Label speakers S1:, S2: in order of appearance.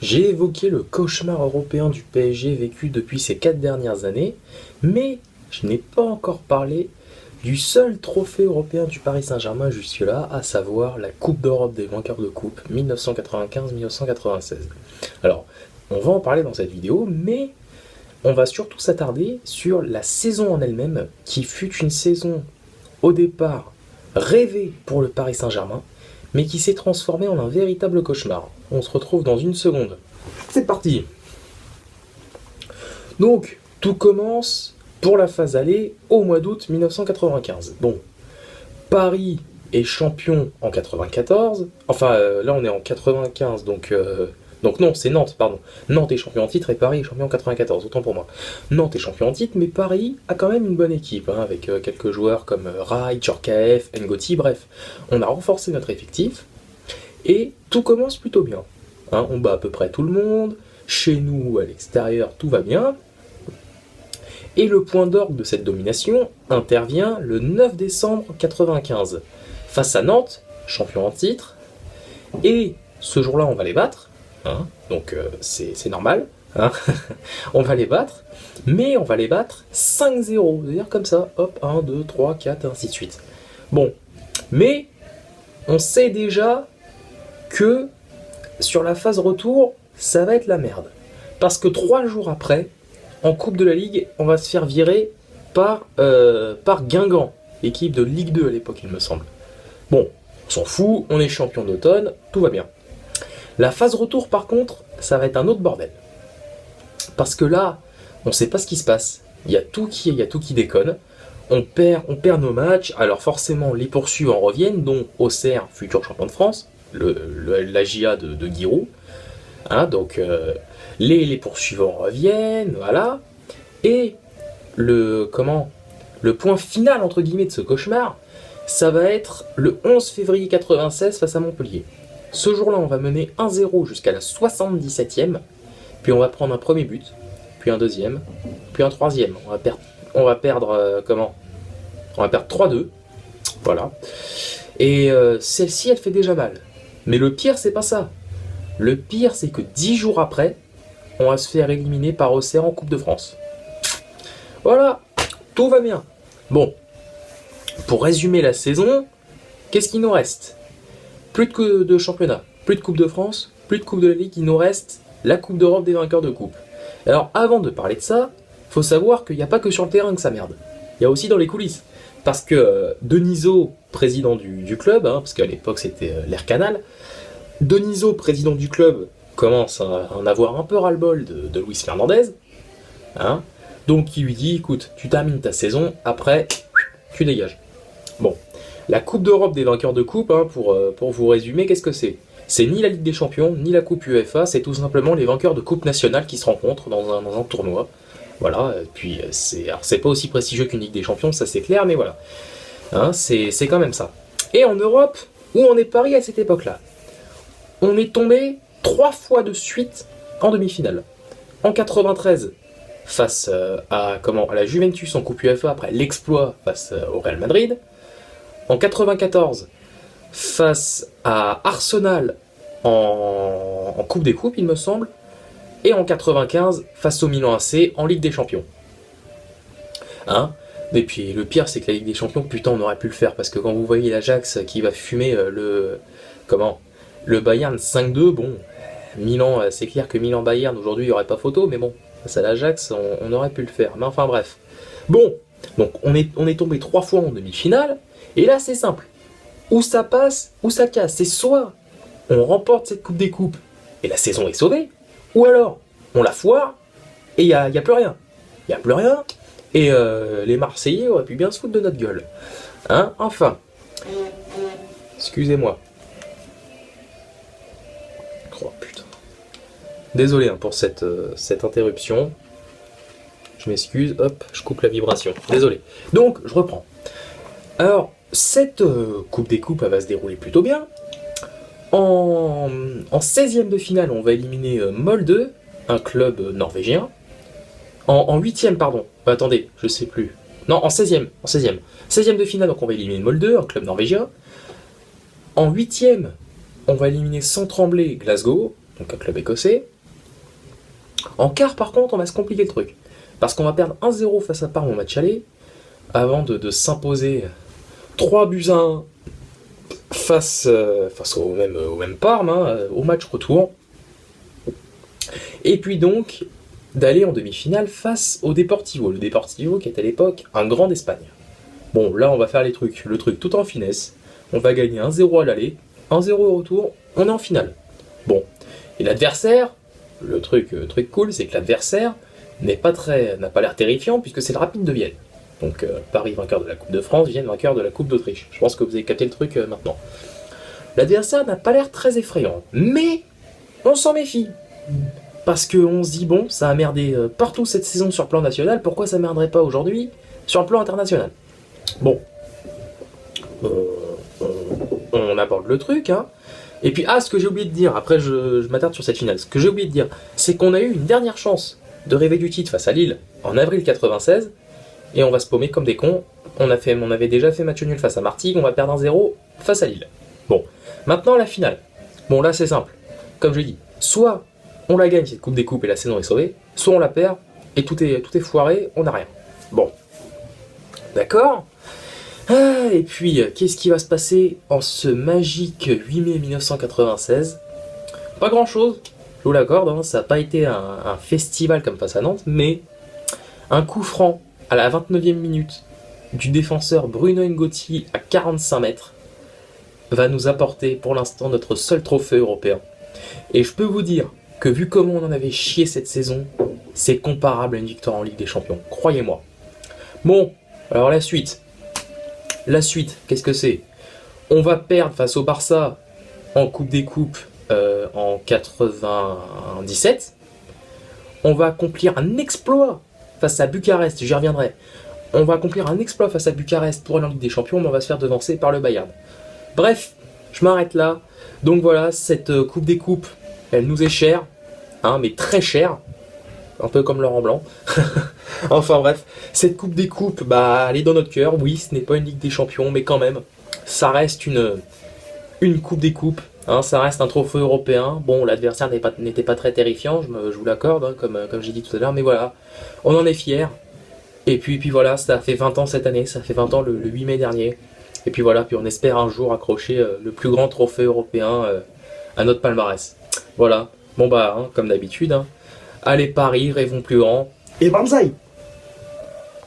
S1: J'ai évoqué le cauchemar européen du PSG vécu depuis ces 4 dernières années, mais je n'ai pas encore parlé du seul trophée européen du Paris Saint-Germain jusque-là, à savoir la Coupe d'Europe des vainqueurs de coupe 1995-1996. Alors, on va en parler dans cette vidéo, mais on va surtout s'attarder sur la saison en elle-même, qui fut une saison au départ rêvée pour le Paris Saint-Germain, mais qui s'est transformée en un véritable cauchemar. On se retrouve dans une seconde. C'est parti. Donc, tout commence pour la phase aller au mois d'août 1995. Bon, Paris est champion en 94. Enfin, là on est en 95, donc non, c'est Nantes, pardon. Nantes est champion en titre et Paris est champion en 94, autant pour moi. Nantes est champion en titre, mais Paris a quand même une bonne équipe, hein, avec quelques joueurs comme Rai, Djorkaeff, Ngoti, bref. On a renforcé notre effectif, et tout commence plutôt bien. Hein, on bat à peu près tout le monde, chez nous, à l'extérieur, tout va bien. Et le point d'orgue de cette domination intervient le 9 décembre 95, face à Nantes, champion en titre, et ce jour-là on va les battre, hein, donc c'est normal, hein. On va les battre, mais on va les battre 5-0, c'est-à-dire comme ça, hop, 1, 2, 3, 4, ainsi de suite. Bon, mais on sait déjà que sur la phase retour, ça va être la merde, parce que 3 jours après, en Coupe de la Ligue, on va se faire virer par Guingamp, équipe de Ligue 2 à l'époque, il me semble. Bon, on s'en fout, on est champion d'automne, tout va bien. La phase retour, par contre, ça va être un autre bordel. Parce que là, on sait pas ce qui se passe. Il y a tout qui déconne. On perd nos matchs, alors forcément, les poursuivants reviennent, dont Auxerre, futur champion de France, la JA de Giroud. Hein, donc, les poursuivants reviennent, voilà. Et le point final, entre guillemets, de ce cauchemar, ça va être le 11 février 96 face à Montpellier. Ce jour-là, on va mener 1-0 jusqu'à la 77e, puis on va prendre un premier but, puis un deuxième, puis un troisième. On va perdre 3-2, voilà. Et celle-ci, elle fait déjà mal. Mais le pire, c'est pas ça. Le pire, c'est que 10 jours après, on va se faire éliminer par Auxerre en Coupe de France. Voilà, tout va bien. Bon, pour résumer la saison, qu'est-ce qu'il nous reste? Plus de championnat, plus de Coupe de France, plus de Coupe de la Ligue, il nous reste la Coupe d'Europe des vainqueurs de coupe. Alors avant de parler de ça, faut savoir qu'il n'y a pas que sur le terrain que ça merde. Il y a aussi dans les coulisses. Parce que Denisot, président du club, hein, parce qu'à l'époque c'était l'Air Canal, Denisot, président du club, commence à en avoir un peu ras-le-bol de Luis Fernandez. Hein, donc il lui dit, écoute, tu termines ta saison, après, tu dégages. Bon, la Coupe d'Europe des vainqueurs de coupe, hein, pour vous résumer, qu'est-ce que c'est? C'est ni la Ligue des Champions, ni la Coupe UEFA, c'est tout simplement les vainqueurs de coupe nationale qui se rencontrent dans un tournoi. Voilà, et puis c'est pas aussi prestigieux qu'une Ligue des Champions, ça c'est clair, mais voilà. Hein, c'est quand même ça. Et en Europe, où en est Paris à cette époque-là? On est tombé 3 fois de suite en demi-finale. En 93, face à la Juventus en Coupe UEFA, après l'exploit face au Real Madrid. En 94, face à Arsenal en Coupe des Coupes, il me semble. Et en 95, face au Milan AC en Ligue des Champions. Hein? Et puis le pire, c'est que la Ligue des Champions, putain, on aurait pu le faire, parce que quand vous voyez l'Ajax qui va fumer le Bayern 5-2, bon, Milan, c'est clair que Milan-Bayern, aujourd'hui, il n'y aurait pas photo, mais bon, face à l'Ajax, on aurait pu le faire. Mais enfin, bref. Bon, donc on est tombé 3 fois en demi-finale, et là, c'est simple. Où ça passe, où ça casse. C'est soit on remporte cette Coupe des Coupes, et la saison est sauvée, ou alors on la foire, et il n'y a plus rien. Il n'y a plus rien, et les Marseillais auraient pu bien se foutre de notre gueule. Hein, enfin. Excusez-moi. Oh putain. Désolé, hein, pour cette interruption. Je m'excuse, hop, je coupe la vibration. Désolé. Donc, je reprends. Alors, cette Coupe des Coupes, elle va se dérouler plutôt bien. En 16e de finale, on va éliminer Molde, un club norvégien. En 8e, pardon. Attendez, je sais plus. Non, en 16e. 16e de finale, donc on va éliminer Molde, un club norvégien. En 8e, on va éliminer sans trembler Glasgow, donc un club écossais. En quart, par contre, on va se compliquer le truc. Parce qu'on va perdre 1-0 face à Parme au match aller, avant de s'imposer 3-1 face au même Parme, au match retour. Et puis donc, d'aller en demi-finale face au Deportivo. Le Deportivo qui est à l'époque un grand d'Espagne. Bon, là, on va faire le truc tout en finesse. On va gagner 1-0 à l'aller, 1-0 au retour, on est en finale. Bon, et l'adversaire, le truc cool, c'est que l'adversaire n'a pas l'air terrifiant puisque c'est le Rapide de Vienne. Donc Paris vainqueur de la Coupe de France, Vienne vainqueur de la Coupe d'Autriche. Je pense que vous avez capté le truc maintenant. L'adversaire n'a pas l'air très effrayant, mais on s'en méfie. Parce qu'on se dit, bon, ça a merdé partout cette saison sur le plan national, pourquoi ça merderait pas aujourd'hui sur le plan international? Bon, on aborde le truc, hein. Et puis, ce que j'ai oublié de dire, après je m'attarde sur cette finale, ce que j'ai oublié de dire, c'est qu'on a eu une dernière chance de rêver du titre face à Lille en avril 96, et on va se paumer comme des cons. On avait déjà fait match nul face à Martigues, on va perdre 1-0 face à Lille. Bon, maintenant la finale. Bon, là c'est simple. Comme je dis, soit on la gagne cette Coupe des Coupes et la saison est sauvée, soit on la perd et tout est foiré, on n'a rien. Bon, d'accord. Et puis, qu'est-ce qui va se passer en ce magique 8 mai 1996? Pas grand-chose, je vous l'accorde, hein, ça n'a pas été un festival comme face à Nantes, mais un coup franc à la 29e minute du défenseur Bruno Ngotti à 45 mètres va nous apporter pour l'instant notre seul trophée européen. Et je peux vous dire que vu comment on en avait chié cette saison, c'est comparable à une victoire en Ligue des Champions, croyez-moi. Bon, alors la suite, qu'est-ce que c'est? On va perdre face au Barça en Coupe des Coupes en 97. On va accomplir un exploit face à Bucarest, j'y reviendrai. On va accomplir un exploit face à Bucarest pour aller en Ligue des Champions, mais on va se faire devancer par le Bayern. Bref, je m'arrête là. Donc voilà, cette Coupe des Coupes, elle nous est chère, hein, mais très chère. Un peu comme Laurent Blanc. Enfin bref, cette Coupe des Coupes, elle est dans notre cœur. Oui, ce n'est pas une Ligue des Champions, mais quand même, ça reste une Coupe des Coupes. Hein, ça reste un trophée européen. Bon, l'adversaire n'était pas très terrifiant, je vous l'accorde, hein, comme j'ai dit tout à l'heure, mais voilà, on en est fiers. Et puis voilà, ça fait 20 ans cette année, ça fait 20 ans le 8 mai dernier. Et puis voilà, puis on espère un jour accrocher le plus grand trophée européen à notre palmarès. Voilà, bon comme d'habitude, hein. Allez Paris, rêvons plus grand.
S2: Et banzai!